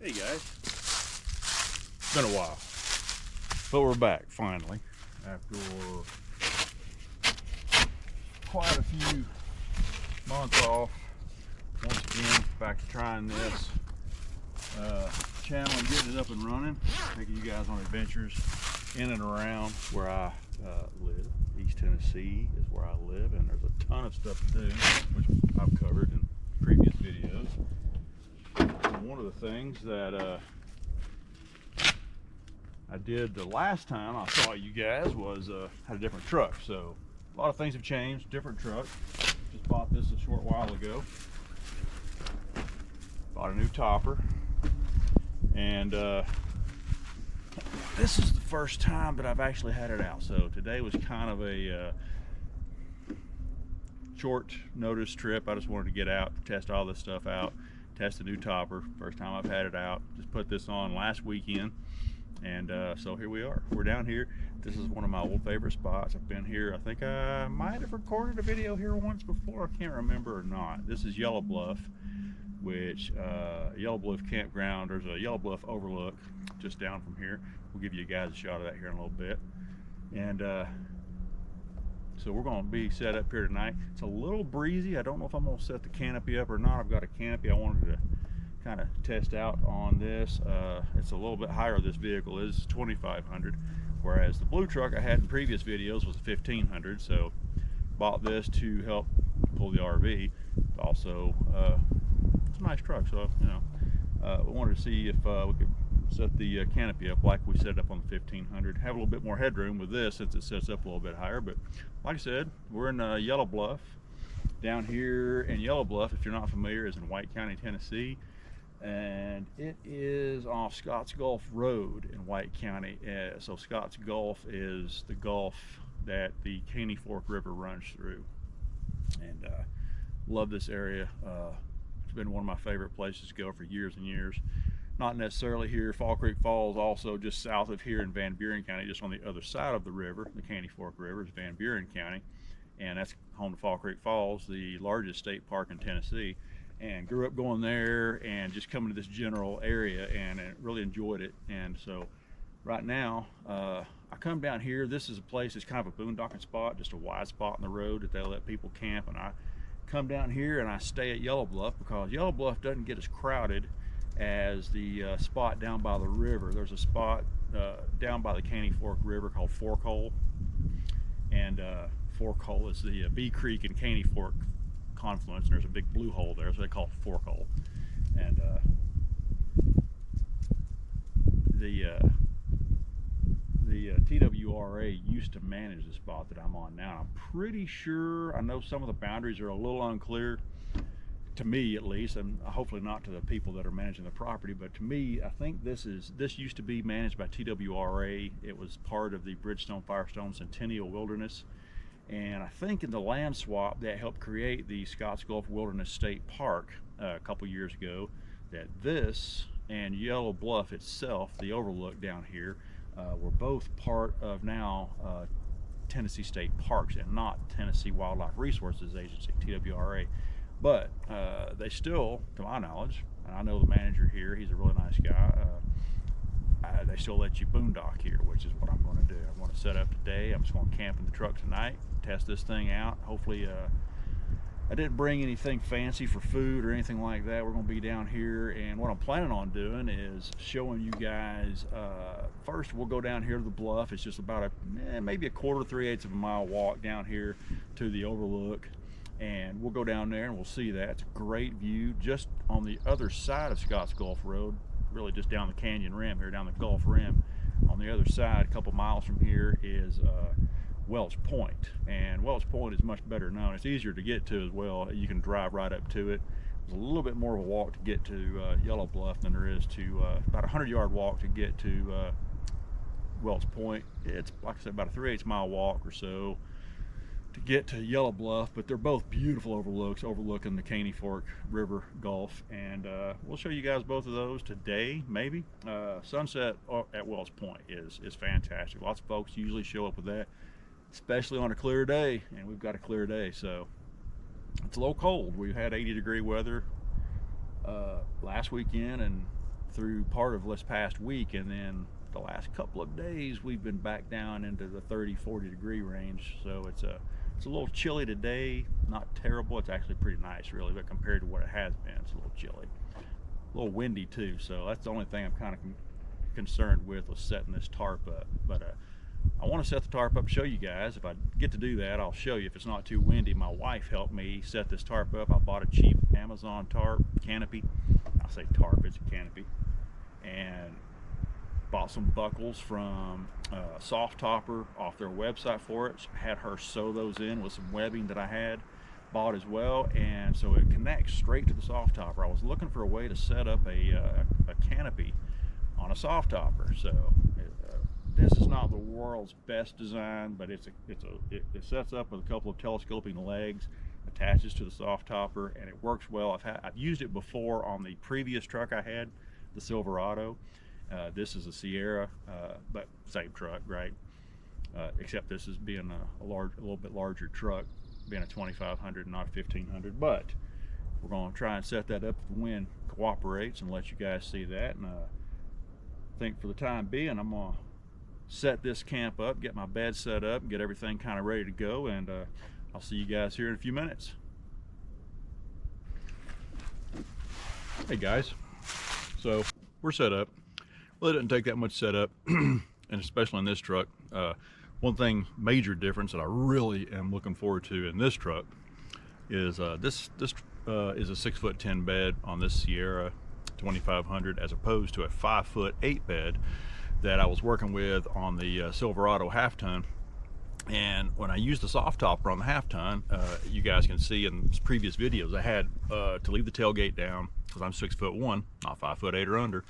Hey guys, it's been a while, but we're back finally after quite a few months off. Once again, back to trying this channel and getting it up and running, taking you guys on adventures in and around where I live. East Tennessee is where I live, and there's a ton of stuff to do, which I've covered in previous videos. And one of the things that I did the last time I saw you guys was had a different truck. So a lot of things have changed. Different truck. Just bought this a short while ago. Bought a new topper, and this is the first time that I've actually had it out. So today was kind of a short notice trip. I just wanted to get out, test all this stuff out, test the new topper. First time I've had it out. Just put this on last weekend, and so here we are. We're down here. This is one of my old favorite spots. I've been here. I think I might have recorded a video here once before. I can't remember or not. This is Yellow Bluff, which Yellow Bluff campground. There's a Yellow Bluff overlook just down from here. We'll give you guys a shot of that here in a little bit. And so we're going to be set up here tonight. It's a little breezy. I don't know if I'm going to set the canopy up or not. I've got a canopy I wanted to kind of test out on this. It's a little bit higher. This vehicle is 2,500, whereas the blue truck I had in previous videos was 1,500. So bought this to help pull the RV. Also, it's a nice truck. So we wanted to see if we could set the canopy up like we set it up on the 1,500. Have a little bit more headroom with this since it sets up a little bit higher. But like I said, we're in Yellow Bluff. Down here in Yellow Bluff, if you're not familiar, is in White County, Tennessee, and it is off Scotts Gulf Road in White County. So Scotts Gulf is the gulf that the Caney Fork River runs through, and love this area. It's been one of my favorite places to go for years and years. Not necessarily here. Fall Creek Falls, also just south of here in Van Buren County, just on the other side of the river. The Caney Fork River is Van Buren County, and that's home to Fall Creek Falls, the largest state park in Tennessee. And grew up going there and just coming to this general area, and really enjoyed it. And so right now I come down here. This is a place that's kind of a boondocking spot, just a wide spot in the road that they let people camp. And I come down here and I stay at Yellow Bluff because Yellow Bluff doesn't get as crowded as the spot down by the river. There's a spot down by the Caney Fork River called Fork Hole, and Fork Hole is the Bee Creek and Caney Fork confluence, and there's a big blue hole there, so they call it Fork Hole. And the TWRA used to manage the spot that I'm on now. I'm pretty sure, I know some of the boundaries are a little unclear, to me at least, and hopefully not to the people that are managing the property, but to me, I think this used to be managed by TWRA. It was part of the Bridgestone Firestone Centennial Wilderness, and I think in the land swap that helped create the Scotts Gulf Wilderness State Park a couple years ago, that this and Yellow Bluff itself, the overlook down here, were both part of now Tennessee State Parks and not Tennessee Wildlife Resources Agency, TWRA. But they still, to my knowledge, and I know the manager here, he's a really nice guy, they still let you boondock here, which is what I'm going to do. I'm going to set up today. I'm just going to camp in the truck tonight, test this thing out. Hopefully, I didn't bring anything fancy for food or anything like that. We're going to be down here, and what I'm planning on doing is showing you guys, first we'll go down here to the bluff. It's just about maybe a quarter, 3/8 of a mile walk down here to the overlook. And we'll go down there and we'll see that. It's a great view just on the other side of Scotts Gulf Road, really just down the canyon rim here, down the Gulf Rim. On the other side, a couple miles from here, is Welch Point. And Welch Point is much better known. It's easier to get to as well. You can drive right up to it. There's a little bit more of a walk to get to Yellow Bluff than there is to about a 100-yard walk to get to Welch Point. It's, like I said, about a 3/8 mile walk or so to get to Yellow Bluff, but they're both beautiful overlooks overlooking the Caney Fork River Gulf, and we'll show you guys both of those today, maybe. Sunset at Welch Point is fantastic. Lots of folks usually show up with that, especially on a clear day, and we've got a clear day, so it's a little cold. We've had 80-degree weather last weekend and through part of this past week, and then the last couple of days we've been back down into the 30-40 degree range. So it's a little chilly today. Not terrible. It's actually pretty nice, really, but compared to what it has been, it's a little chilly. A little windy too. So that's the only thing I'm kind of concerned with setting this tarp up. But I want to set the tarp up, show you guys. If I get to do that, I'll show you if it's not too windy. My wife helped me set this tarp up. I bought a cheap Amazon tarp canopy. I say tarp, it's a canopy. And bought some buckles from Soft Topper off their website for it. Had her sew those in with some webbing that I had bought as well, and so it connects straight to the Soft Topper. I was looking for a way to set up a canopy on a Soft Topper. So this is not the world's best design, but it sets up with a couple of telescoping legs, attaches to the Soft Topper, and it works well. I've used it before on the previous truck I had, the Silverado. This is a Sierra, but same truck, right? Except this is being a little bit larger truck, being a 2500, not a 1500. But we're going to try and set that up if the wind cooperates and let you guys see that. And I think for the time being, I'm going to set this camp up, get my bed set up, get everything kind of ready to go, and I'll see you guys here in a few minutes. Hey guys, so we're set up. Well, it didn't take that much setup, and especially in this truck. One thing, major difference that I really am looking forward to in this truck is this is a 6'10" bed on this Sierra 2500, as opposed to a 5'8" bed that I was working with on the Silverado half ton. And when I used the Soft Topper on the half ton, you guys can see in previous videos, I had to leave the tailgate down because I'm 6'1", not 5'8" or under.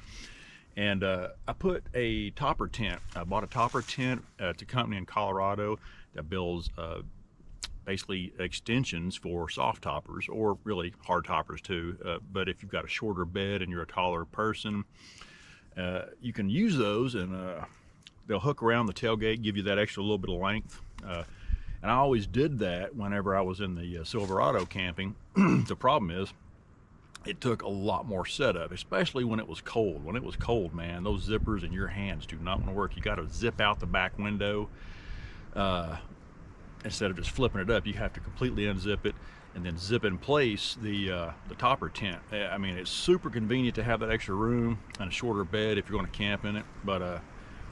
And I put a topper tent. I bought a topper tent. It's a company in Colorado that builds basically extensions for soft toppers, or really hard toppers too. But if you've got a shorter bed and you're a taller person, you can use those, and they'll hook around the tailgate, give you that extra little bit of length. And I always did that whenever I was in the Silverado camping. The problem is, it took a lot more setup, especially when it was cold. When it was cold, man, those zippers in your hands do not want to work. You got to zip out the back window. Instead of just flipping it up, you have to completely unzip it and then zip in place the topper tent. I mean, it's super convenient to have that extra room and a shorter bed if you're going to camp in it, but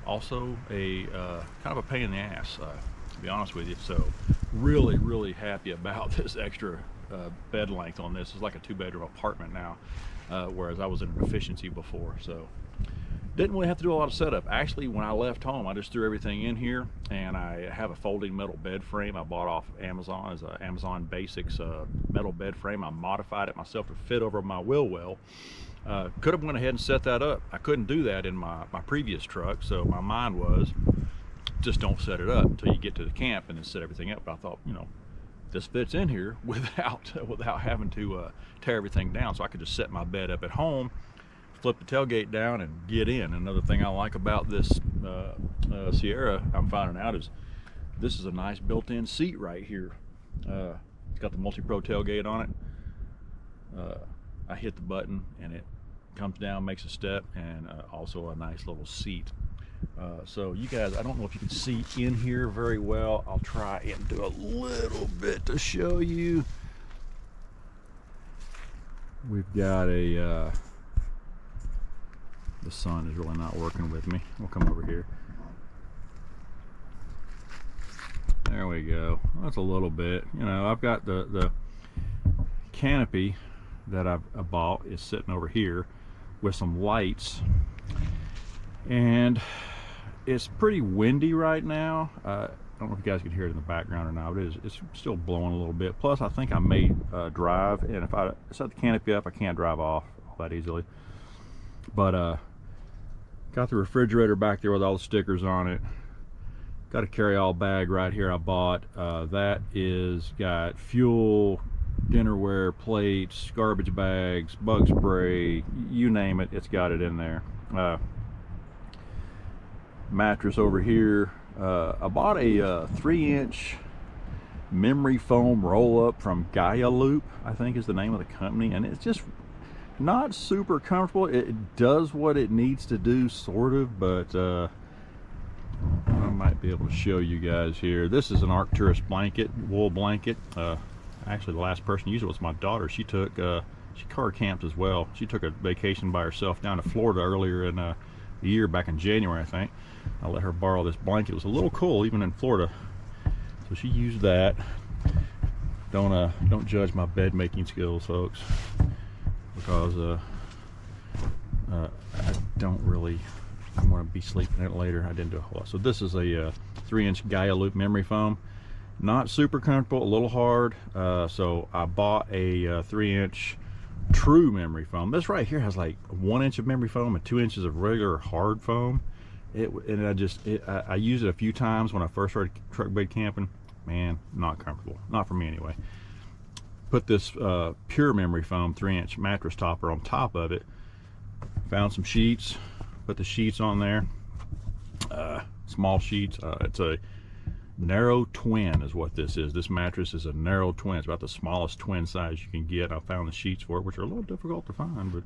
also a kind of a pain in the ass, to be honest with you. So really, really happy about this extra bed length on this. It's like a 2-bedroom apartment now, whereas I was in an efficiency before. So didn't really have to do a lot of setup. Actually, when I left home, I just threw everything in here, and I have a folding metal bed frame I bought off Amazon as an Amazon Basics metal bed frame. I modified it myself to fit over my wheel well. Could have went ahead and set that up. I couldn't do that in my previous truck, so my mind was, just don't set it up until you get to the camp and then set everything up. But I thought, you know, this fits in here without having to tear everything down, so I could just set my bed up at home, flip the tailgate down, and get in. Another thing I like about this Sierra, I'm finding out, is this is a nice built-in seat right here. It's got the multi-pro tailgate on it. I hit the button and it comes down, makes a step, and also a nice little seat. So you guys, I don't know if you can see in here very well. I'll try and do a little bit to show you. We've got a the sun is really not working with me. We'll come over here. There we go. That's a little bit. You know, I've got the canopy that I bought is sitting over here with some lights, and it's pretty windy right now. I don't know if you guys can hear it in the background or not, but it's still blowing a little bit. Plus, I think I may drive, and if I set the canopy up, I can't drive off all that easily. But got the refrigerator back there with all the stickers on it. Got a carry-all bag right here I bought. That is got fuel, dinnerware, plates, garbage bags, bug spray, you name it, it's got it in there. Mattress over here. I bought a 3-inch memory foam roll-up from Gaia Loop, I think is the name of the company, and it's just, not super comfortable. It does what it needs to do, sort of, but I might be able to show you guys here. This is an Arcturus blanket, wool blanket. Actually, the last person used it was my daughter. She car camped as well. She took a vacation by herself down to Florida earlier in the year, back in January, I think. I let her borrow this blanket. It was a little cool even in Florida, so she used that. Don't judge my bed making skills, folks, because I don't really. I'm going to be sleeping in it later. I didn't do a whole lot. So this is a 3-inch Gaia loop memory foam. Not super comfortable, a little hard. So I bought a 3-inch true memory foam. This right here has like 1 inch of memory foam and 2 inches of regular hard foam. I used it a few times when I first started truck bed camping. Man, not comfortable. Not for me anyway. Put this pure memory foam 3-inch mattress topper on top of it. Found some sheets. Put the sheets on there. Small sheets. It's a narrow twin is what this is. This mattress is a narrow twin. It's about the smallest twin size you can get. I found the sheets for it, which are a little difficult to find, but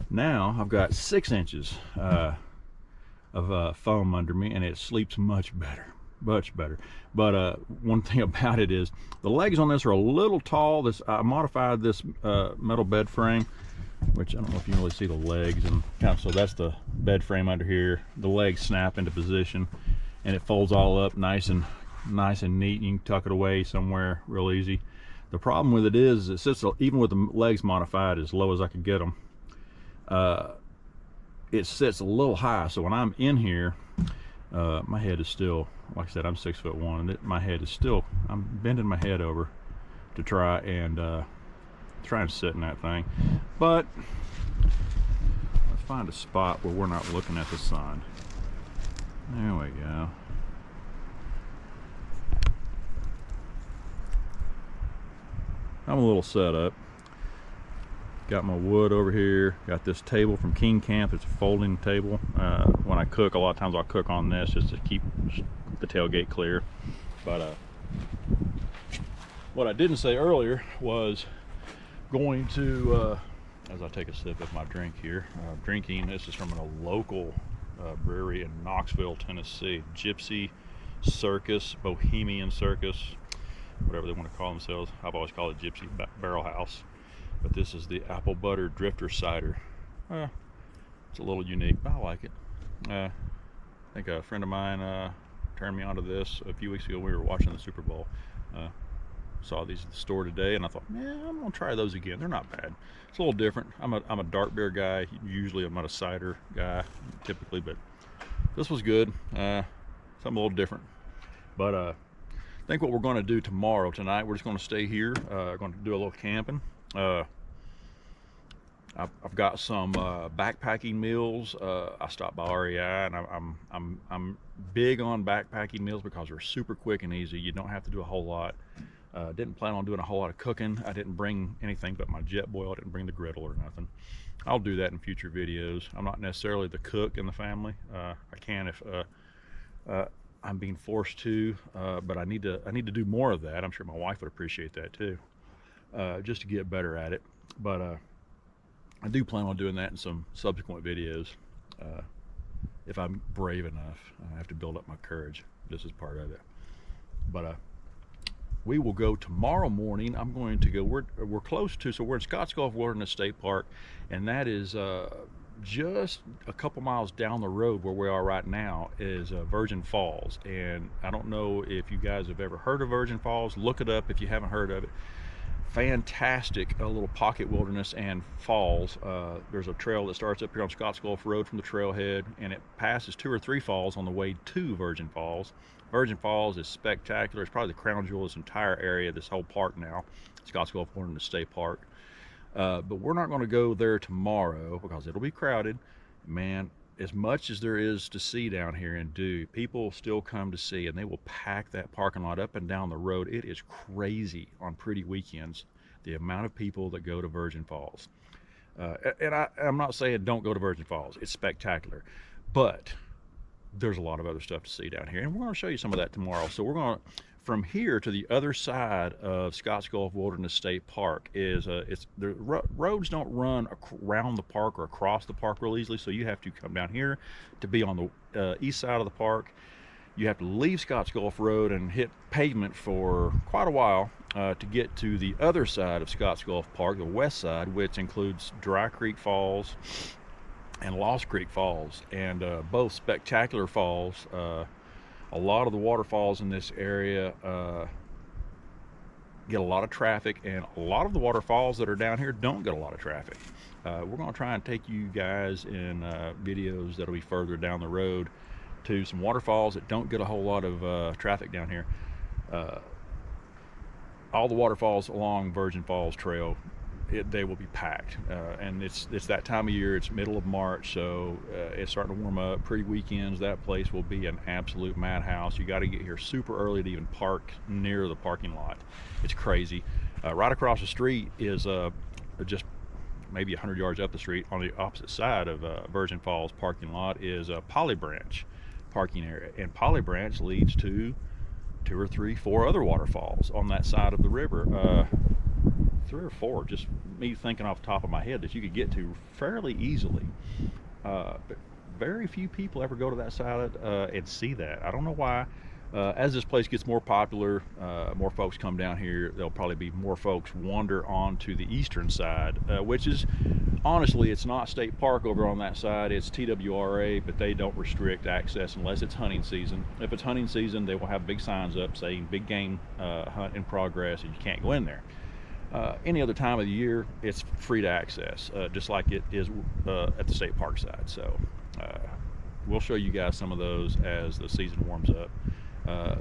now I've got 6 inches of foam under me, and it sleeps much better. But one thing about it is the legs on this are a little tall. I modified this metal bed frame, which I don't know if you can really see the legs, and so that's the bed frame under here. The legs snap into position and it folds all up nice and neat. You can tuck it away somewhere real easy. The problem with it is it sits, even with the legs modified as low as I could get them, it sits a little high. So when I'm in here, my head is still, like I said, I'm 6'1", and my head is still, I'm bending my head over to try and sit in that thing. But let's find a spot where we're not looking at the sun. There we go. I'm a little set up. Got my wood over here. Got this table from King Camp. It's a folding table. When I cook, a lot of times I'll cook on this just to keep the tailgate clear. But what I didn't say earlier was going to, as I take a sip of my drink here, drinking, this is from a local brewery in Knoxville, Tennessee. Gypsy Circus, Bohemian Circus, whatever they want to call themselves. I've always called it Gypsy Barrel House. But this is the apple butter drifter cider. It's a little unique, but I like it. I think a friend of mine turned me onto this a few weeks ago. We were watching the Super Bowl. Saw these at the store today, and I thought, man, I'm gonna try those again. They're not bad. It's a little different. I'm a dark beer guy. Usually I'm not a cider guy typically, but this was good. Something a little different. But I think what we're going to do tonight, we're just going to stay here. Going to do a little camping. I've got some backpacking meals. I stopped by REI, and I'm big on backpacking meals because they're super quick and easy. You don't have to do a whole lot. Didn't plan on doing a whole lot of cooking. I didn't bring anything but my jet boil. I didn't bring the griddle or nothing. I'll do that in future videos. I'm not necessarily the cook in the family. I can if I'm being forced to, but I need to do more of that. I'm sure my wife would appreciate that too, just to get better at it. But I do plan on doing that in some subsequent videos. If I'm brave enough. I have to build up my courage. This is part of it. But we will go tomorrow morning. I'm going to go, we're close to, so we're in Scottsgulf Wilderness State Park, and that is just a couple miles down the road where we are right now is Virgin Falls. And I don't know if you guys have ever heard of Virgin Falls. Look it up if you haven't heard of it. Fantastic little pocket wilderness and falls. There's a trail that starts up here on Scottsgulf Road from the trailhead, and it passes 2 or 3 falls on the way to Virgin Falls. Virgin Falls is spectacular. It's probably the crown jewel of this entire area, this whole park now, Scottsgulf Wilderness State Park. But we're not going to go there tomorrow because it'll be crowded. Man, as much as there is to see down here and do, people still come to see, and they will pack that parking lot up and down the road. It is crazy on pretty weekends, the amount of people that go to Virgin Falls. And I'm not saying don't go to Virgin Falls. It's spectacular. But there's a lot of other stuff to see down here, and we're going to show you some of that tomorrow. So we're going to, from here to the other side of Scotts Gulf Wilderness State Park is the roads don't run around the park or across the park real easily, so you have to come down here to be on the east side of the park. You have to leave Scotts Gulf Road and hit pavement for quite a while to get to the other side of Scotts Gulf Park, the west side, which includes Dry Creek Falls and Lost Creek Falls, and both spectacular falls. A lot of the waterfalls in this area get a lot of traffic, and a lot of the waterfalls that are down here don't get a lot of traffic. We're going to try and take you guys in videos that'll be further down the road to some waterfalls that don't get a whole lot of traffic down here. All the waterfalls along Virgin Falls Trail, they will be packed, and it's that time of year. It's middle of March, so it's starting to warm up. Pretty weekends, that place will be an absolute madhouse. You got to get here super early to even park near the parking lot. It's crazy. Right across the street is just maybe 100 yards up the street on the opposite side of Virgin Falls parking lot is a Polly Branch parking area, and Polly Branch leads to 2 or 3, 4 other waterfalls on that side of the river. 3 or 4, just me thinking off the top of my head, that you could get to fairly easily. But very few people ever go to that side and see that. I don't know why. As this place gets more popular, more folks come down here. There'll probably be more folks wander onto the eastern side, which is, honestly, it's not state park over on that side. It's TWRA, but they don't restrict access unless it's hunting season. If it's hunting season, they will have big signs up saying big game hunt in progress, and you can't go in there. Any other time of the year, it's free to access, just like it is at the state park side. So we'll show you guys some of those as the season warms up. Of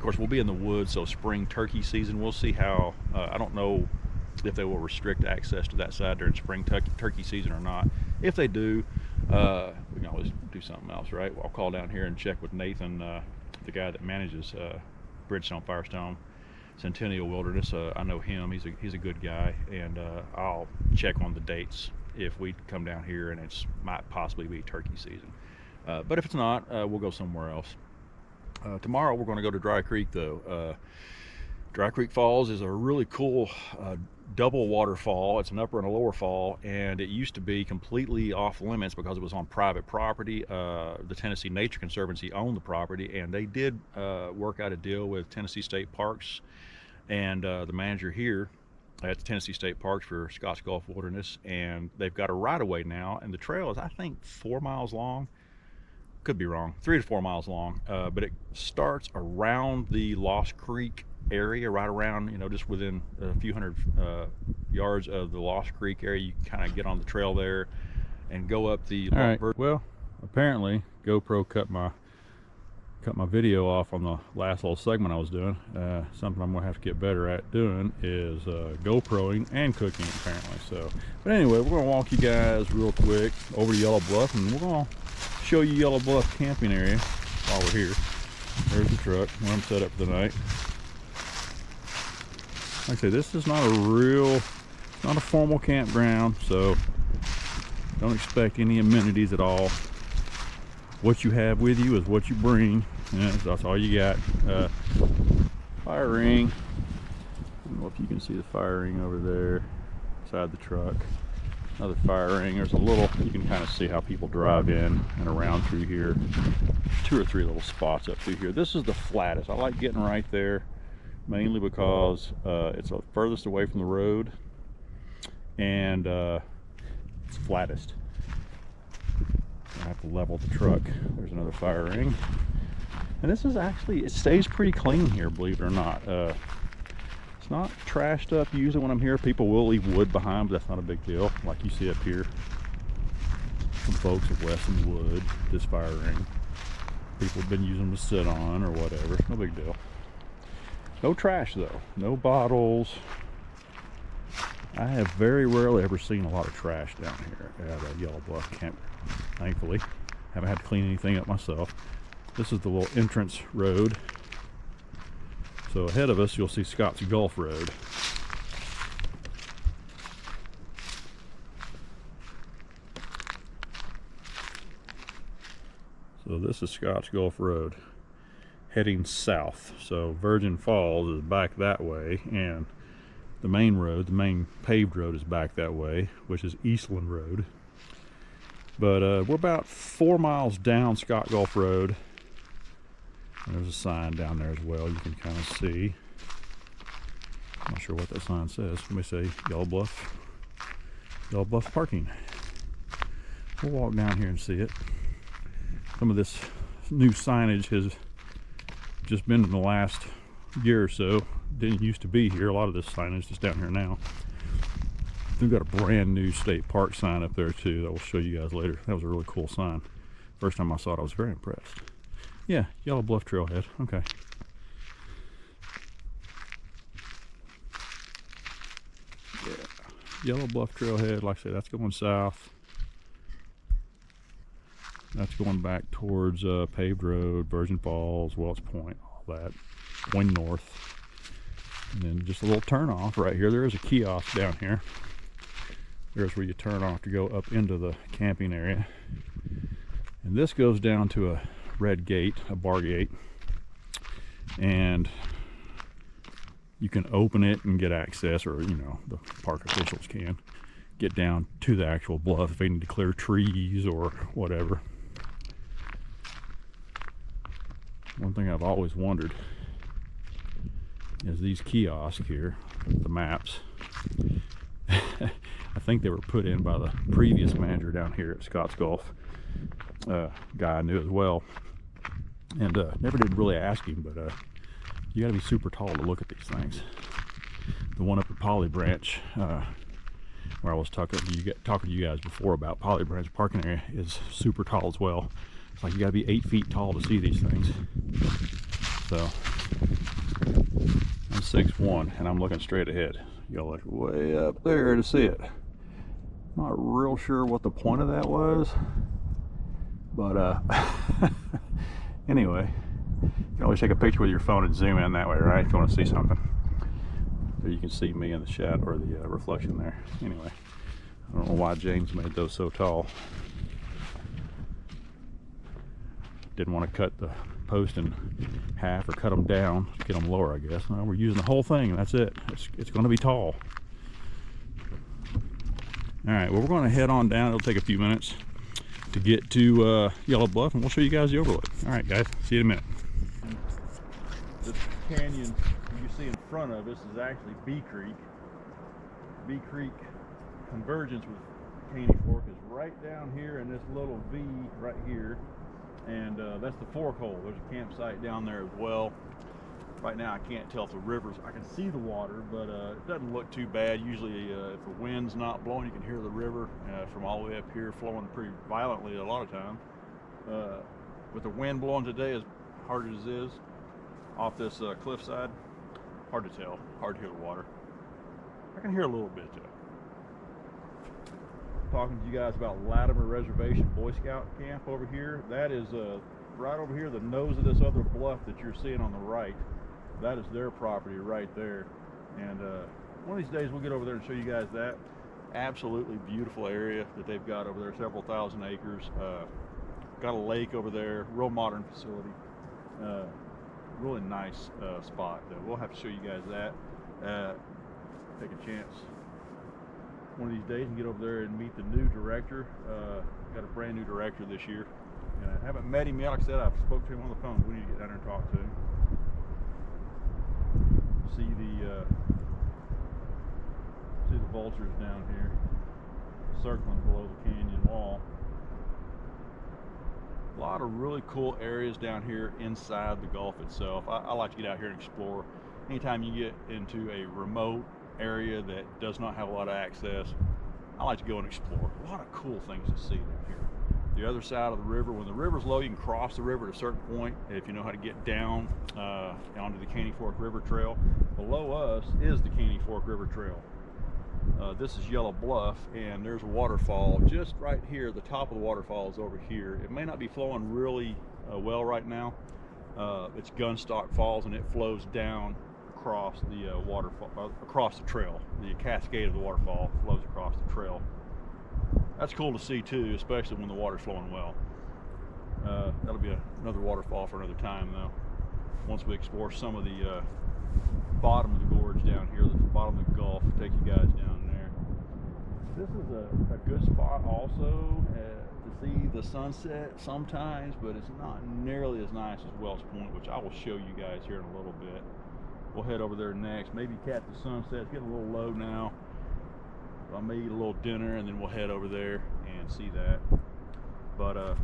course, we'll be in the woods, so spring turkey season, we'll see how. I don't know if they will restrict access to that side during spring turkey season or not. If they do, we can always do something else, right? I'll call down here and check with Nathan, the guy that manages Bridgestone Firestone Centennial Wilderness. I know him. He's a good guy, and I'll check on the dates if we come down here and it's might possibly be turkey season. But if it's not, we'll go somewhere else. Tomorrow we're going to go to Dry Creek, though. Dry Creek Falls is a really cool double waterfall. It's an upper and a lower fall, and it used to be completely off limits because it was on private property. The Tennessee Nature Conservancy owned the property, and they did work out a deal with Tennessee State Parks and the manager here at the Tennessee State Parks for Scotts Gulf Wilderness, and they've got a right-of-way now, and the trail is, I think, 4 miles long. Could be wrong, 3 to 4 miles long, but it starts around the Lost Creek area, right around, just within a few hundred yards of the Lost Creek area. You kind of get on the trail there and go up the. All right. Well, apparently GoPro cut my video off on the last little segment I was doing. Something I'm gonna have to get better at doing is GoProing and cooking, apparently. So, but anyway, we're gonna walk you guys real quick over to Yellow Bluff, and we're gonna show you Yellow Bluff camping area while we're here. There's the truck where I'm set up for the night. Like I say, this is not not a formal campground, so don't expect any amenities at all. What you have with you is what you bring. Yeah, that's all you got. Fire ring. I don't know if you can see the fire ring over there beside the truck. Another fire ring. There's a little, you can kind of see how people drive in and around through here. 2 or 3 little spots up through here. This is the flattest. I like getting right there, mainly because it's the furthest away from the road, and it's flattest. I have to level the truck. There's another fire ring. And this is actually, it stays pretty clean here, believe it or not. It's not trashed up. Usually when I'm here, people will leave wood behind, but that's not a big deal. Like you see up here, some folks have left some wood, this fire ring. People have been using them to sit on or whatever. No big deal. No trash though, no bottles. I have very rarely ever seen a lot of trash down here at Yellow Bluff Camp. Thankfully, haven't had to clean anything up myself. This is the little entrance road. So ahead of us, you'll see Scotts Gulf Road. So this is Scotts Gulf Road. heading south. So Virgin Falls is back that way, and the main road, the main paved road, is back that way, which is Eastland Road. But we're about 4 miles down Scott Gulf Road. And there's a sign down there as well, you can kind of see. I'm not sure what that sign says. Let me say Yellow Bluff parking. We'll walk down here and see it. Some of this new signage has just been in the last year or so. Didn't used to be here. A lot of this signage is down here now. We've got a brand new state park sign up there too that we'll show you guys later. That was a really cool sign. First time I saw it, I was very impressed. Yeah, Yellow Bluff Trailhead. Okay. Yeah, Yellow Bluff Trailhead. Like I said, that's going south. That's going back towards paved road, Virgin Falls, Welch Point, all that. Going north. And then just a little turn off right here. There is a kiosk down here. There's where you turn off to go up into the camping area. And this goes down to a red gate, a bar gate. And you can open it and get access, or you know, the park officials can get down to the actual bluff if they need to clear trees or whatever. One thing I've always wondered is these kiosks here, the maps. I think they were put in by the previous manager down here at Scotts Gulf, guy I knew as well, and never did really ask him, but you got to be super tall to look at these things. The one up at Polly Branch, where I was talking to you guys before about Polly Branch parking area, is super tall as well. It's like you got to be 8 feet tall to see these things. So I'm 6'1", and I'm looking straight ahead. You gotta look way up there to see it. Not real sure what the point of that was, but anyway, you can always take a picture with your phone and zoom in that way, right? If you want to see something. There you can see me in the shadow, or the reflection there. Anyway, I don't know why James made those so tall. Didn't want to cut the post in half or cut them down to get them lower, I guess. No, we're using the whole thing, and that's it. It's going to be tall. All right, well, we're going to head on down. It'll take a few minutes to get to Yellow Bluff, and we'll show you guys the overlook. All right, guys, see you in a minute. This canyon you see in front of us is actually Bee Creek. Bee Creek convergence with Caney Fork is right down here in this little V right here. And that's the fork hole. There's a campsite down there as well. Right now I can't tell if the river's, I can see the water, but it doesn't look too bad. Usually if the wind's not blowing, you can hear the river from all the way up here flowing pretty violently a lot of times. With the wind blowing today, as hard as it is, off this cliffside, hard to tell, hard to hear the water. I can hear a little bit though. Talking to you guys about Latimer Reservation Boy Scout Camp over here. That is right over here, the nose of this other bluff that you're seeing on the right. That is their property right there. And one of these days we'll get over there and show you guys that. Absolutely beautiful area that they've got over there, several thousand acres. Got a lake over there, real modern facility. Really nice spot. We'll have to show you guys that. Take a chance one of these days and get over there and meet the new director. Got a brand new director this year. I haven't met him yet. Like I said, I've spoke to him on the phone. We need to get down there and talk to him. See the vultures down here circling below the canyon wall. A lot of really cool areas down here inside the Gulf itself. I like to get out here and explore. Anytime you get into a remote area that does not have a lot of access, I like to go and explore. A lot of cool things to see down here. The other side of the river, when the river's low, you can cross the river at a certain point if you know how to get down onto the Caney Fork River Trail. Below us is the Caney Fork River Trail. This is Yellow Bluff, and there's a waterfall just right here. The top of the waterfall is over here. It may not be flowing really well right now. It's Gunstock Falls, and it flows down across the waterfall, across the trail. The cascade of the waterfall flows across the trail. That's cool to see too, especially when the water's flowing well. That'll be another waterfall for another time though. once we explore some of the bottom of the gorge down here, the bottom of the Gulf. I'll take you guys down there. This is a good spot also to see the sunset sometimes, but it's not nearly as nice as Welch Point, which I will show you guys here in a little bit. We'll head over there next, maybe catch the sunset. It's getting a little low now. I may eat a little dinner and then we'll head over there and see that. But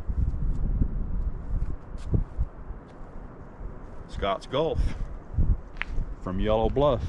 Scott's Gulf from Yellow Bluff.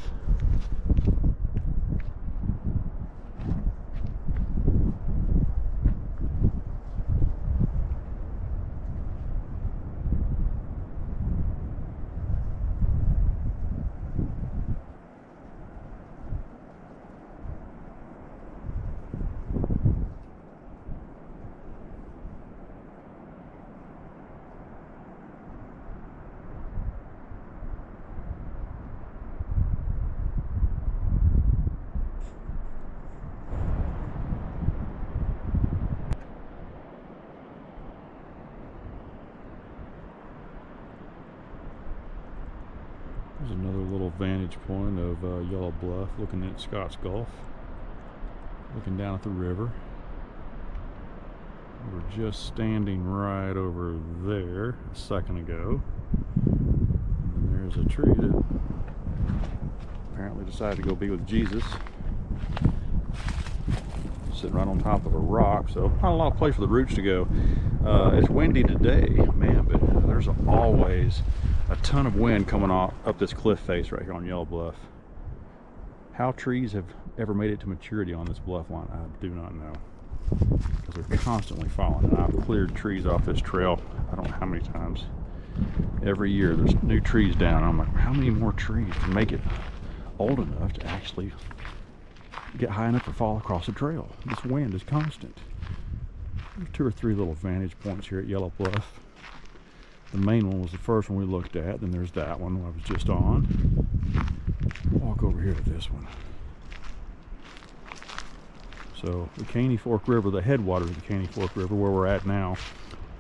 There's another little vantage point of Yellow Bluff, looking at Scott's Gulf, looking down at the river. We were just standing right over there a second ago, and there's a tree that apparently decided to go be with Jesus, sitting right on top of a rock, so not a lot of place for the roots to go. It's windy today, man, but there's always a ton of wind coming up this cliff face right here on Yellow Bluff. How trees have ever made it to maturity on this bluff line, I do not know, because they're constantly falling. And I've cleared trees off this trail I don't know how many times. Every year there's new trees down. I'm like, how many more trees can make it old enough to actually get high enough to fall across the trail? This wind is constant. There's 2 or 3 little vantage points here at Yellow Bluff. The main one was the first one we looked at, then there's that one I was just on. Walk over here to this one. So the Caney Fork River, the headwaters of the Caney Fork River, where we're at now,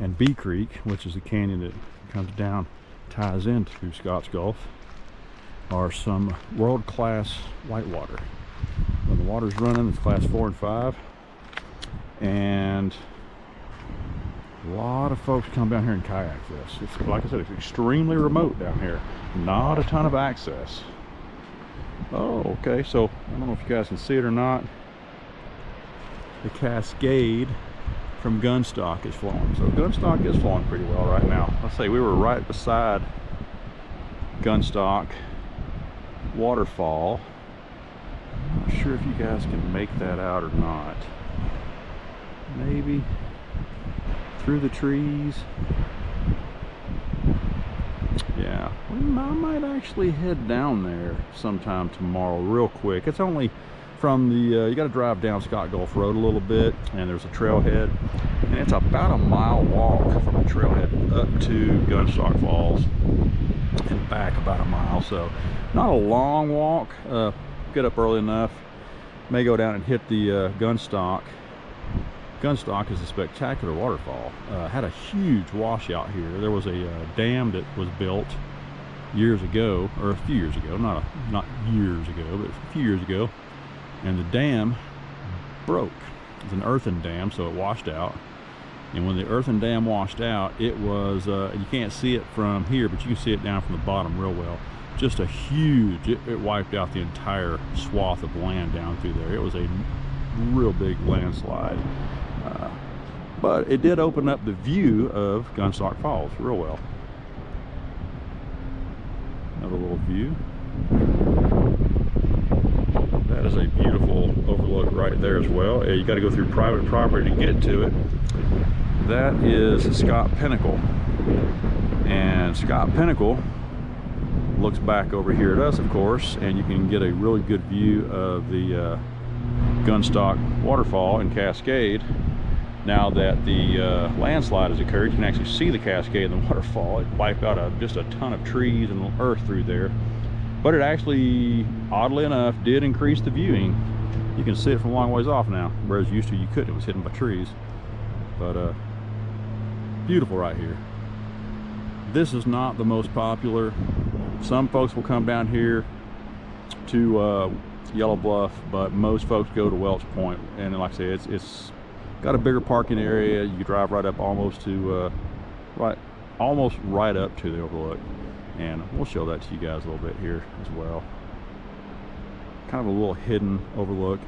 and Bee Creek, which is the canyon that comes down, ties into Scott's Gulf, are some world-class whitewater. When the water's running, it's class 4 and 5, and a lot of folks come down here and kayak this. It's, like I said, it's extremely remote down here. Not a ton of access. Oh, okay, so I don't know if you guys can see it or not. The cascade from Gunstock is flowing. So Gunstock is flowing pretty well right now. Let's say we were right beside Gunstock waterfall. I'm not sure if you guys can make that out or not. Maybe through the trees. Yeah, I might actually head down there sometime tomorrow real quick. It's only from the, you got to drive down Scott Gulf Road a little bit, and there's a trailhead, and it's about a mile walk from the trailhead up to Gunstock Falls and back about a mile. So not a long walk. Get up early enough, may go down and hit the Gunstock. Gunstock is a spectacular waterfall. Had a huge washout here. There was a dam that was built years ago, or a few years ago, not years ago, but a few years ago, and the dam broke. It's an earthen dam, so it washed out. And when the earthen dam washed out, it was, you can't see it from here, but you can see it down from the bottom real well. Just a huge, it wiped out the entire swath of land down through there. It was a real big landslide. But it did open up the view of Gunstock Falls real well. Another little view. That is a beautiful overlook right there as well. You got to go through private property to get to it. That is Scott Pinnacle. And Scott Pinnacle looks back over here at us, of course, and you can get a really good view of the Gunstock waterfall and cascade. Now that the landslide has occurred, you can actually see the cascade and the waterfall. It wiped out just a ton of trees and earth through there, but it actually, oddly enough, did increase the viewing. You can see it from a long ways off now, whereas used to you couldn't. It was hidden by trees. But beautiful right here. This is not the most popular. Some folks will come down here to Yellow Bluff, but most folks go to Welch Point. And like I say, it's got a bigger parking area. You drive right up almost to almost right up to the overlook, and we'll show that to you guys a little bit here as well. Kind of a little hidden overlook.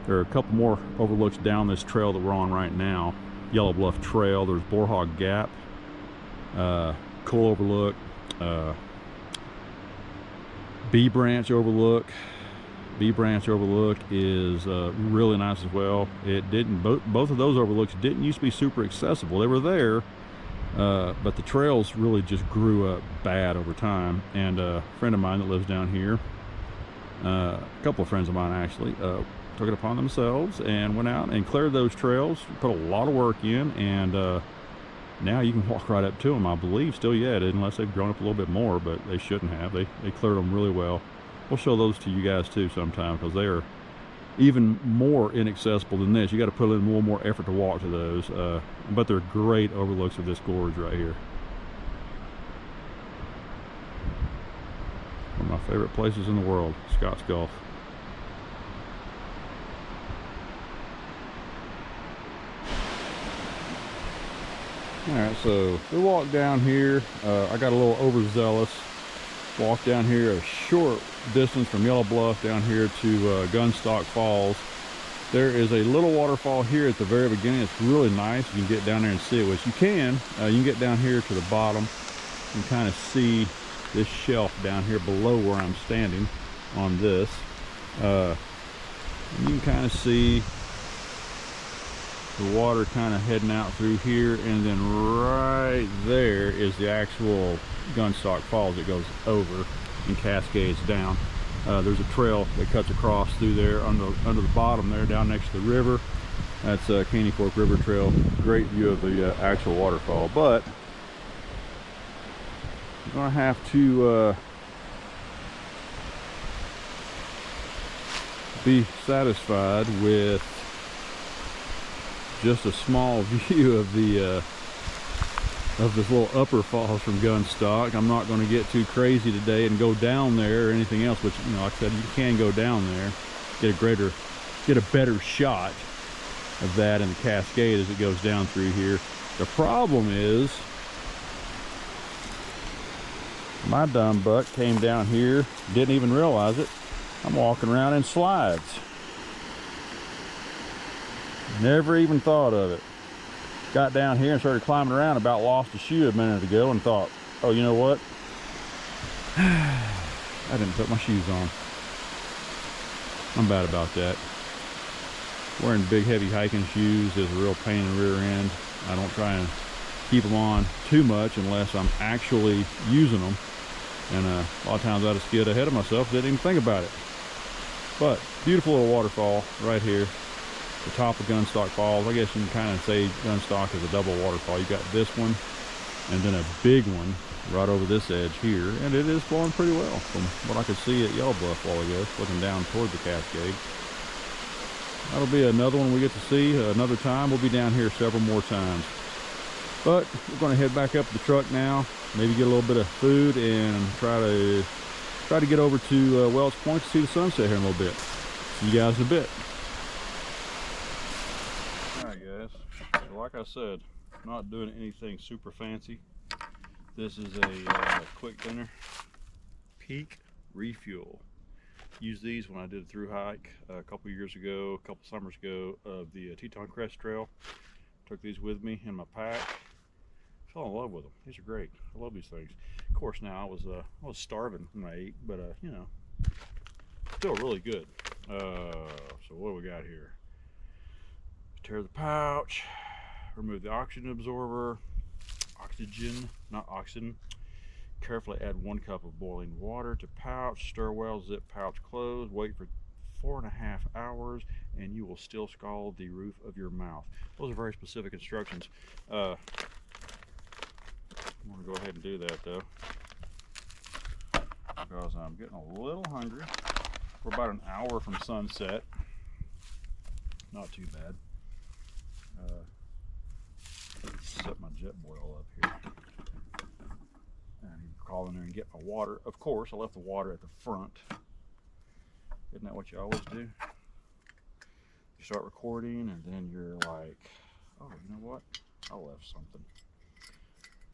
There are a couple more overlooks down this trail that we're on right now. Yellow Bluff Trail. There's Boarhog Gap, Coal Overlook, Bee Branch Overlook. Bee Branch Overlook is really nice as well. It didn't, both of those overlooks didn't used to be super accessible. They were there, but the trails really just grew up bad over time. And a friend of mine that lives down here, a couple of friends of mine actually, took it upon themselves and went out and cleared those trails, put a lot of work in, and now you can walk right up to them, I believe, still yet, unless they've grown up a little bit more, but they shouldn't have. They cleared them really well. We'll show those to you guys too sometime, because they are even more inaccessible than this. You got to put in a little more effort to walk to those, but they're great overlooks of this gorge right here. One of my favorite places in the world, Scotts Gulf. Alright, so we walked down here. I got a little overzealous. Walked down here a short distance from Yellow Bluff down here to Gunstock Falls. There is a little waterfall here at the very beginning. It's really nice. You can get down there and see it, which you can. You can get down here to the bottom and kind of see this shelf down here below where I'm standing on this. You can kind of see the water kind of heading out through here, and then right there is the actual Gunstock Falls that goes over and cascades down. There's a trail that cuts across through there under the bottom there, down next to the river. That's Caney Fork River Trail. Great view of the actual waterfall, but I'm gonna have to be satisfied with just a small view of the of this little upper falls from Gunstock. I'm not going to get too crazy today and go down there or anything else, which, you know, like I said, you can go down there, get a better shot of that in the cascade as it goes down through here. The problem is my dumb butt came down here, didn't even realize it. I'm walking around in slides. Never even thought of it. Got down here and started climbing around, about lost a shoe a minute ago, and thought, oh, you know what? I didn't put my shoes on. I'm bad about that. Wearing big heavy hiking shoes is a real pain in the rear end. I don't try and keep them on too much unless I'm actually using them. And a lot of times I just get ahead of myself, didn't even think about it. But beautiful little waterfall right here. The top of Gunstock Falls. I guess you can kind of say Gunstock is a double waterfall. You got this one and then a big one right over this edge here, and it is flowing pretty well from what I could see at Yellow Bluff a while ago, looking down toward the cascade. That'll be another one we get to see another time. We'll be down here several more times, but we're going to head back up to the truck now, maybe get a little bit of food and try to get over to Welch Point to see the sunset here in a little bit. See you guys in a bit. So like I said, not doing anything super fancy. This is a quick dinner. Peak Refuel. Used these when I did a through hike a couple years ago, a couple summers ago, of the Teton Crest Trail. Took these with me in my pack. Fell in love with them. These are great. I love these things. Of course, now I was starving when I ate, but you know, still really good. So what do we got here? Tear the pouch, remove the oxygen absorber, not oxygen. Carefully add 1 cup of boiling water to pouch, stir well, zip pouch closed, wait for 4.5 hours, and you will still scald the roof of your mouth. Those are very specific instructions. I'm gonna go ahead and do that though, because I'm getting a little hungry. We're about an hour from sunset. Not too bad. Set my jet boil up here. crawl in there and get my water. Of course, I left the water at the front. Isn't that what you always do? You start recording and then you're like, oh, you know what? I left something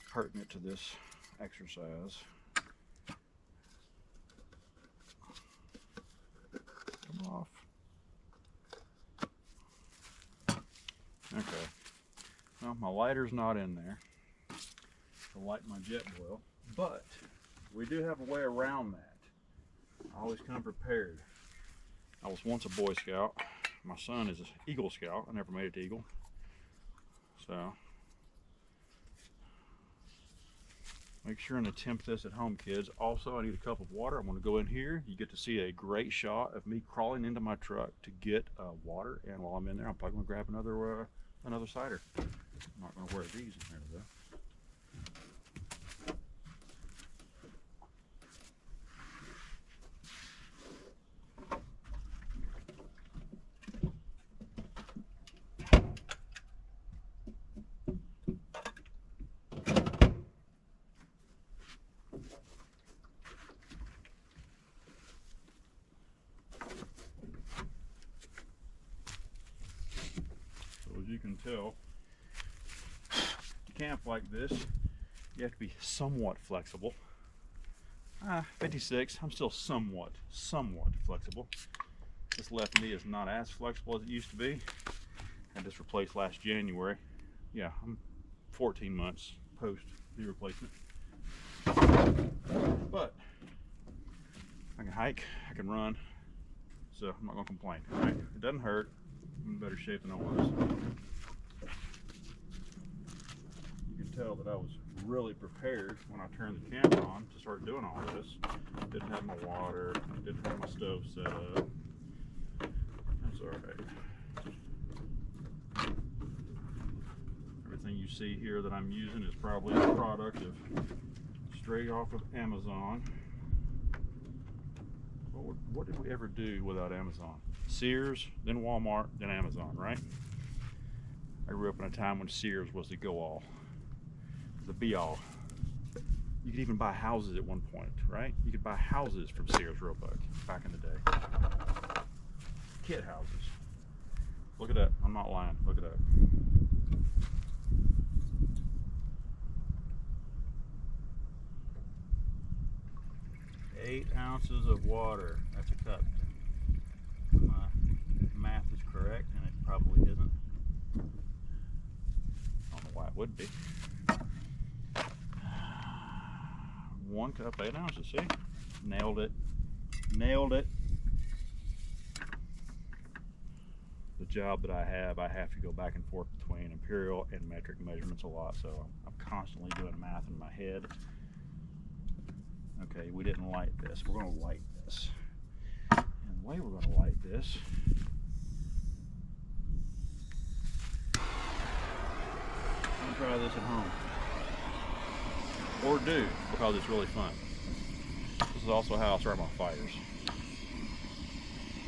pertinent to this exercise. Come off. Okay. Well, my lighter's not in there to light my jet boil, but we do have a way around that. I always come prepared. I was once a Boy Scout. My son is an Eagle Scout. I never made it to Eagle. So, make sure and attempt this at home, kids. Also, I need a cup of water. I'm going to go in here. You get to see a great shot of me crawling into my truck to get water. And while I'm in there, I'm probably going to grab another cider. I'm not going to wear these in there, though. You can tell, to camp like this, you have to be somewhat flexible. 56, I'm still somewhat flexible. This left knee is not as flexible as it used to be. Had this replaced last January. Yeah, I'm 14 months post the replacement. But I can hike, I can run, so I'm not gonna complain, right? It doesn't hurt. I'm in better shape than I was. You can tell that I was really prepared when I turned the camera on to start doing all this. Didn't have my water, didn't have my stove set up. That's alright. Everything you see here that I'm using is probably a product of straight off of Amazon. What did we ever do without Amazon? Sears, then Walmart, then Amazon, right? I grew up in a time when Sears was the go-all, the be-all. You could even buy houses at one point, right? You could buy houses from Sears Roebuck back in the day. Kid houses. Look it up. I'm not lying. Look it up. Eight ounces of water. That's a cup. My math is correct, and it probably isn't. I don't know why it would be. 1 cup, 8 ounces. See? Nailed it. Nailed it. The job that I have to go back and forth between imperial and metric measurements a lot, so I'm constantly doing math in my head. Okay, we didn't light this. We're going to light this. And the way we're going to light this, I'm going to try this at home. Or do, because it's really fun. This is also how I start my fires.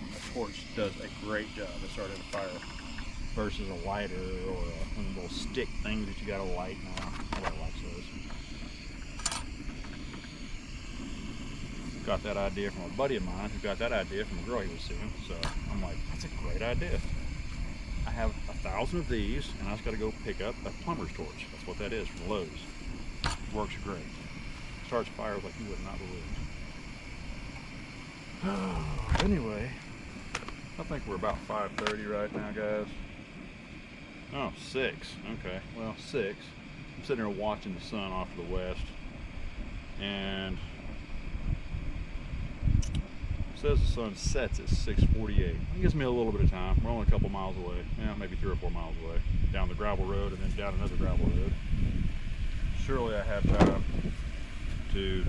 A torch does a great job at starting a fire versus a lighter or one of those little stick things that you got to light now. Nobody likes those. Got that idea from a buddy of mine who got that idea from a girl he was seeing. So I'm like, that's a great idea. I have 1,000 of these, and I just got to go pick up a plumber's torch. That's what that is from Lowe's. It works great. Starts fires like you would not believe. Anyway, I think we're about 5:30 right now, guys. Oh, 6. Okay, well, 6. I'm sitting there watching the sun off to the west, and says the sun sets at 6:48. It gives me a little bit of time. We're only a couple miles away. Yeah, maybe 3 or 4 miles away. Down the gravel road and then down another gravel road. Surely I have time to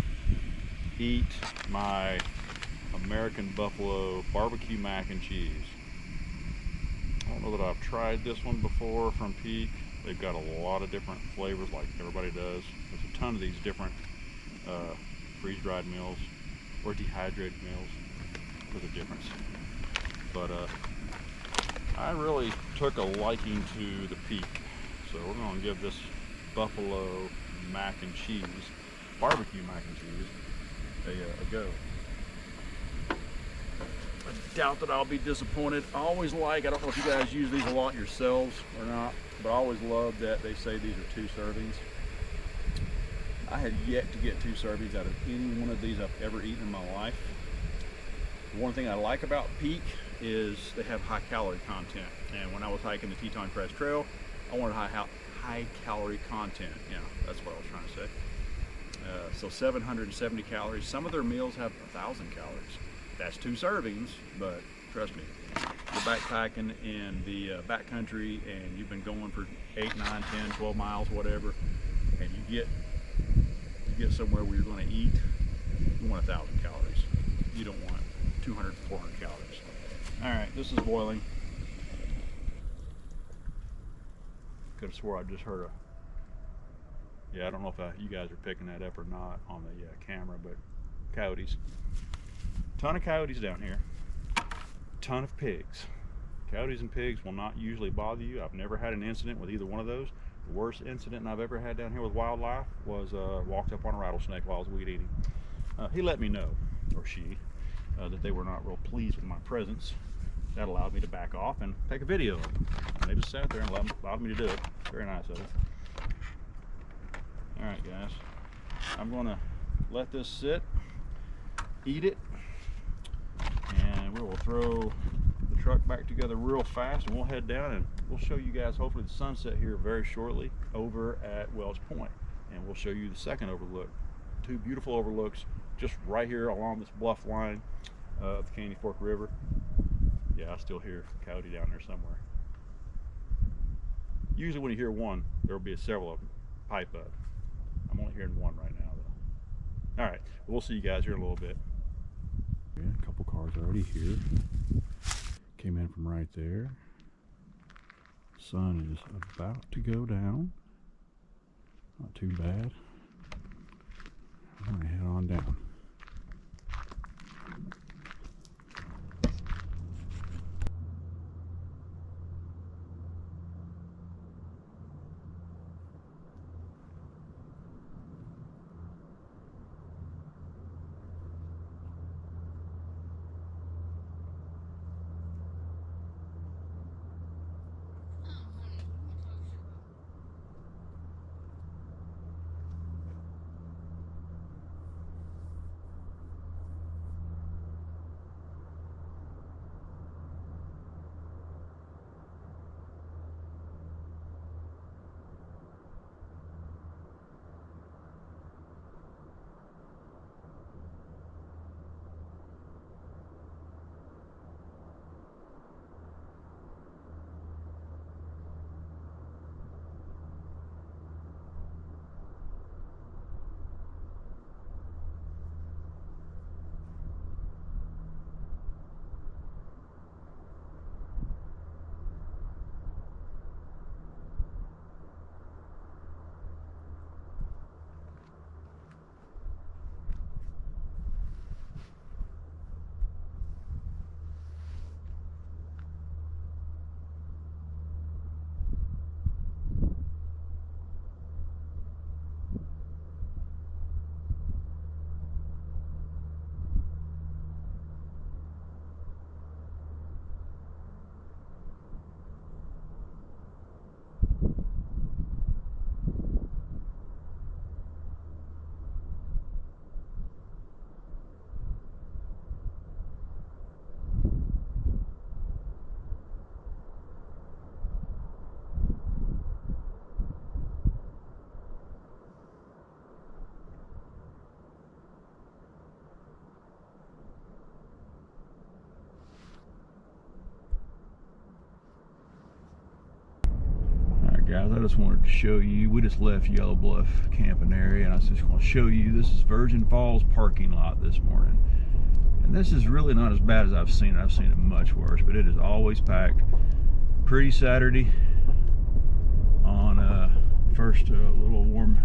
eat my American Buffalo barbecue mac and cheese. I don't know that I've tried this one before from Peak. They've got a lot of different flavors like everybody does. There's a ton of these different freeze-dried meals or dehydrated meals. There's a difference. But I really took a liking to the Peak. So we're going to give this Buffalo mac and cheese barbecue mac and cheese a go. I doubt that I'll be disappointed. I always like, I don't know if you guys use these a lot yourselves or not, but I always love that they say these are 2 servings. I had yet to get 2 servings out of any one of these I've ever eaten in my life. One thing I like about Peak is they have high calorie content. And when I was hiking the Teton Crest Trail, I wanted high calorie content. Yeah, that's what I was trying to say. So 770 calories. Some of their meals have 1,000 calories. That's 2 servings, but trust me, you're backpacking in the backcountry and you've been going for 8, 9, 10, 12 miles, whatever, and you get somewhere where you're going to eat, you want 1,000 calories. You don't want 200, 400 calories. All right, this is boiling. Could have swore I just heard I don't know if you guys are picking that up or not on the camera, but coyotes. Ton of coyotes down here. Ton of pigs. Coyotes and pigs will not usually bother you. I've never had an incident with either one of those. The worst incident I've ever had down here with wildlife was walked up on a rattlesnake while I was weed eating. He let me know, or she, that they were not real pleased with my presence. That allowed me to back off and take a video of them. And they just sat there and allowed me to do it. Very nice of them. All right, guys. I'm going to let this sit, eat it, and we will throw the truck back together real fast and we'll head down and we'll show you guys hopefully the sunset here very shortly over at Welch Point, and we'll show you the second overlook. 2 beautiful overlooks just right here along this bluff line of the Caney Fork River. Yeah, I still hear a coyote down there somewhere. Usually when you hear one, there will be several of them pipe up. I'm only hearing one right now though. All right, we'll see you guys here in a little bit. Yeah, a couple cars already here. Came in from right there. Sun is about to go down. Not too bad. I'm gonna head on down. Guys, I just wanted to show you, we just left Yellow Bluff camping area and I was just going to show you, this is Virgin Falls parking lot this morning. And this is really not as bad as I've seen it. I've seen it much worse, but it is always packed. Pretty Saturday on first little warm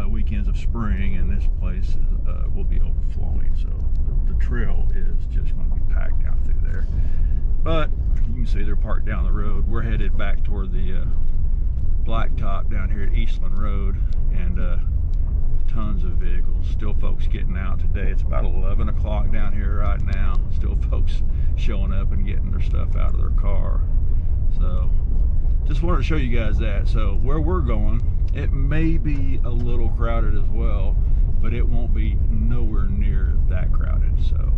weekends of spring, and this place will be overflowing. So the trail is just going to be packed down through there. But you can see they're parked down the road. We're headed back toward the blacktop down here at Eastland Road, and tons of vehicles. Still folks getting out today. It's about 11 o'clock down here right now. Still folks showing up and getting their stuff out of their car. So just wanted to show you guys that. So where we're going, it may be a little crowded as well, but it won't be nowhere near that crowded. So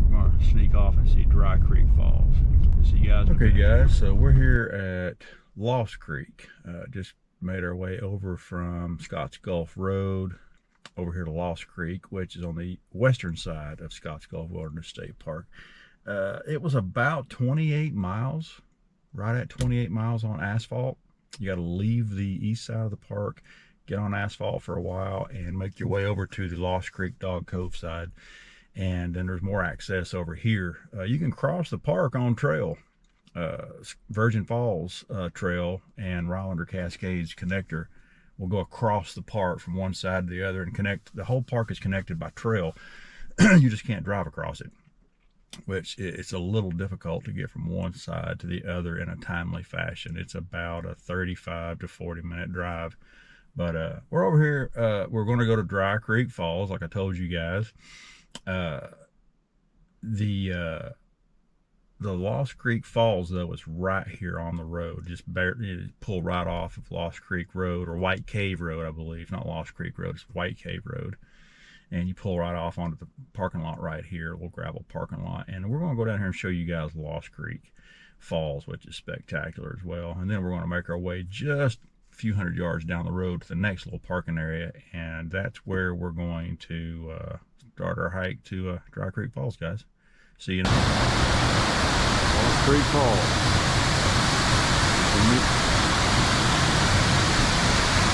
we're going to sneak off and see Dry Creek Falls. See you guys. Okay guys, so we're here at Lost Creek. Just made our way over from Scotts Gulf Road over here to Lost Creek, which is on the western side of Scotts Gulf Wilderness State Park. It was about 28 miles, right at 28 miles on asphalt. You got to leave the east side of the park, get on asphalt for a while, and make your way over to the Lost Creek Dog Cove side. And then there's more access over here. You can cross the park on trail, Virgin Falls Trail and Rylander Cascades connector will go across the park from one side to the other and connect. The whole park is connected by trail. You just can't drive across it, which it's a little difficult to get from one side to the other in a timely fashion. It's about a 35 to 40 minute drive. But we're over here. We're going to go to Dry Creek Falls, like I told you guys. The Lost Creek Falls, though, is right here on the road. Just barely pull right off of Lost Creek Road, or White Cave Road, I believe. Not Lost Creek Road, it's White Cave Road. And you pull right off onto the parking lot right here, a little gravel parking lot. And we're going to go down here and show you guys Lost Creek Falls, which is spectacular as well. And then we're going to make our way just a few hundred yards down the road to the next little parking area. And that's where we're going to start our hike to Dry Creek Falls, guys. See you now. Lost Creek Falls.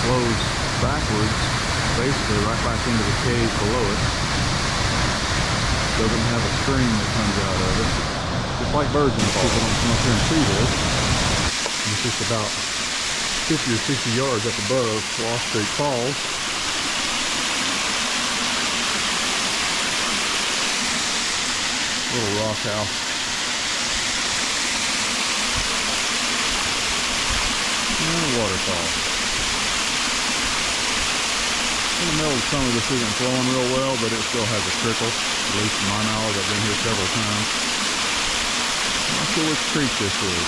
Flows backwards, basically right back into the cave below it. Doesn't have a stream that comes out of it. Just like Virgin Falls. People don't come up here and see this. It's just about 50 or 60 yards up above Lost Creek Falls. Little rock house. And a waterfall. In the middle of summer, this isn't flowing real well, but it still has a trickle. At least to my knowledge, I've been here several times. I'm not sure which creek this is.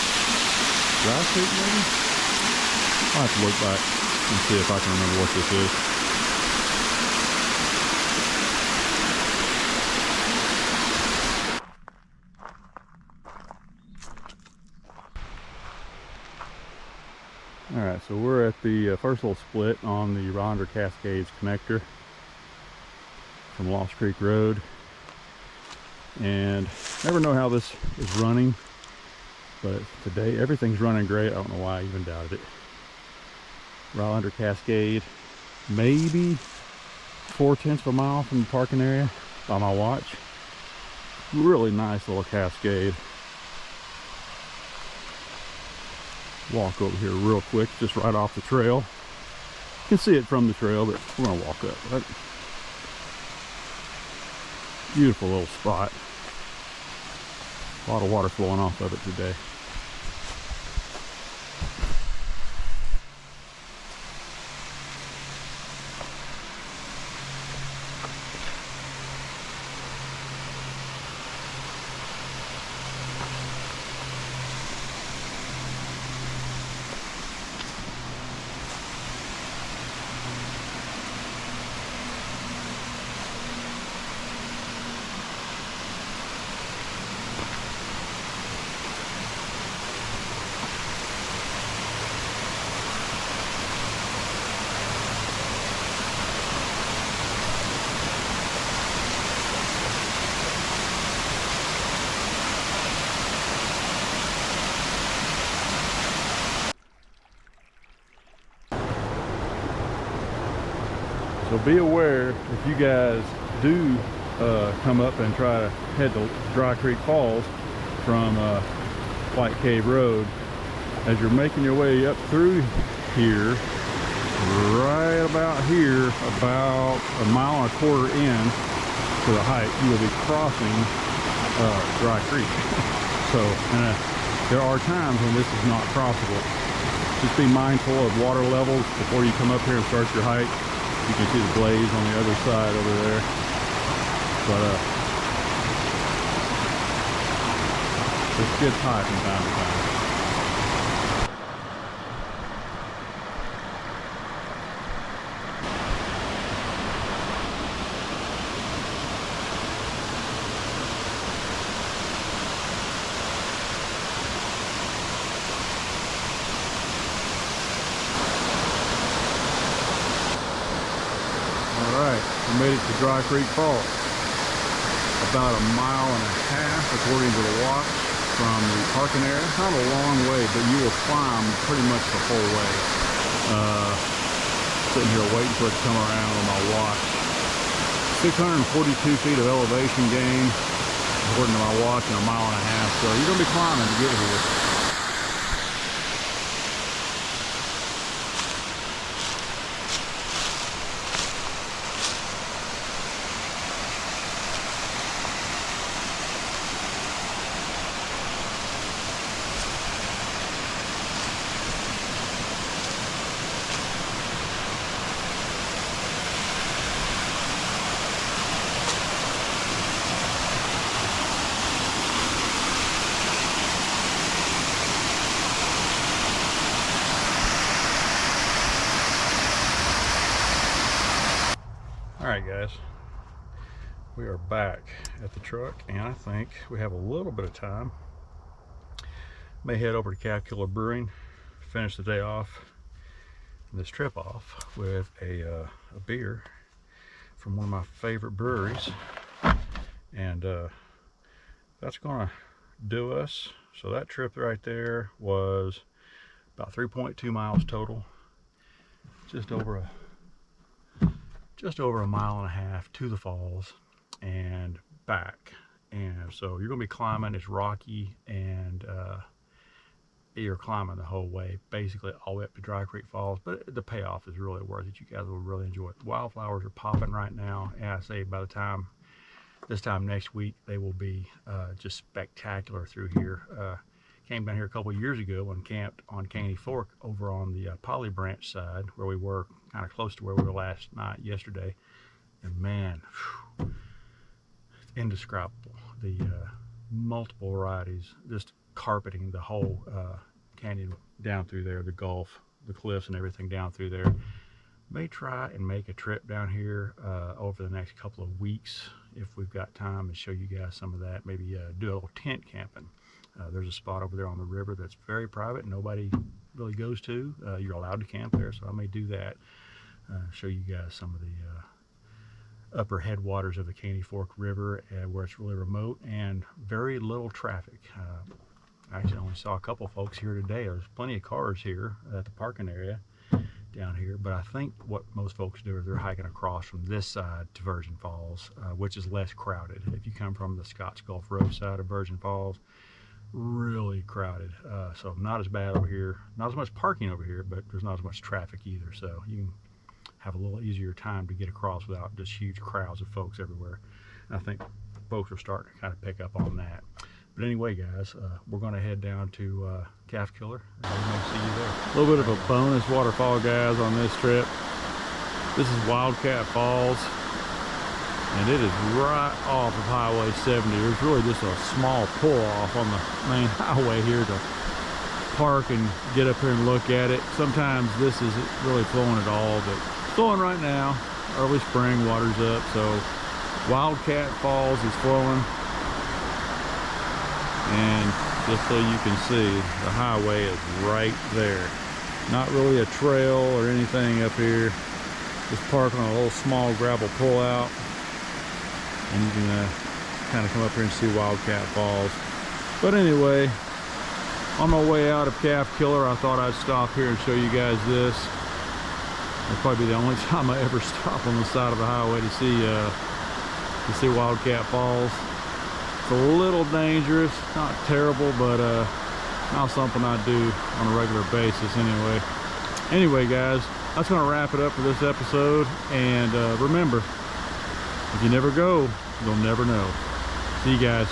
Dry Creek, maybe? I'll have to look back and see if I can remember what this is. Alright, so we're at the first little split on the Rylander Cascades connector from Lost Creek Road. And never know how this is running, but today everything's running great. I don't know why I even doubted it. Rylander Cascade, maybe 4/10 of a mile from the parking area by my watch. Really nice little cascade. Walk over here real quick, just right off the trail. You can see it from the trail, but we're gonna walk up. Right? Beautiful little spot. A lot of water flowing off of it today. So be aware, if you guys do come up and try to head to Dry Creek Falls from White Cave Road, as you're making your way up through here, right about here, about 1.25 miles in to the hike, you will be crossing Dry Creek. So there are times when this is not crossable. Just be mindful of water levels before you come up here and start your hike. You can see the blaze on the other side over there. But it gets hot from time to time. We made it to Dry Creek Falls. About a mile and a half according to the watch from the parking area. Not a long way, but you will climb pretty much the whole way. Sitting here waiting for it to come around on my watch. 642 feet of elevation gain according to my watch in a mile and a half. So you're going to be climbing to get here. Alright guys, we are back at the truck and I think we have a little bit of time. May head over to Calf Killer Brewing, finish the day off, this trip off with a beer from one of my favorite breweries, and that's gonna do us. So that trip right there was about 3.2 miles total, just over a mile and a half to the falls and back. And so you're gonna be climbing. It's rocky, and you're climbing the whole way, basically all the way up to Dry Creek Falls, but the payoff is really worth it. You guys will really enjoy it. The wildflowers are popping right now, and I say by the time this time next week they will be just spectacular through here. Came down here a couple years ago and camped on Caney Fork over on the Poly Branch side, where we were kind of close to where we were last night, yesterday. And man, whew, it's indescribable. The multiple varieties, just carpeting the whole canyon down through there, the Gulf, the cliffs and everything down through there. May try and make a trip down here over the next couple of weeks if we've got time, and show you guys some of that. Maybe do a little tent camping. There's a spot over there on the river that's very private, nobody really goes to. You're allowed to camp there, so I may do that. Show you guys some of the upper headwaters of the Caney Fork River, where it's really remote and very little traffic. I actually only saw a couple folks here today. There's plenty of cars here at the parking area down here, but I think what most folks do is they're hiking across from this side to Virgin Falls, which is less crowded. If you come from the Scotts Gulf Road side of Virgin Falls, really crowded. So not as bad over here, not as much parking over here, but there's not as much traffic either, so you can have a little easier time to get across without just huge crowds of folks everywhere. And I think folks are starting to kind of pick up on that. But anyway guys, we're going to head down to Calf Killer, and we may see you there. A little bit of a bonus waterfall guys on this trip. This is Wildcat Falls, and it is right off of Highway 70. There's really just a small pull off on the main highway here to park and get up here and look at it. Sometimes this isn't really flowing at all, but it's flowing right now. Early spring, water's up, so Wildcat Falls is flowing. And just so you can see, the highway is right there. Not really a trail or anything up here. Just parking on a little small gravel pullout, and you can kind of come up here and see Wildcat Falls. But anyway, on my way out of Calf Killer, I thought I'd stop here and show you guys this. It'll probably be the only time I ever stop on the side of the highway to see Wildcat Falls. It's a little dangerous, not terrible, but not something I do on a regular basis anyway. Anyway guys, that's going to wrap it up for this episode, and remember, if you never go, you'll never know. See you guys.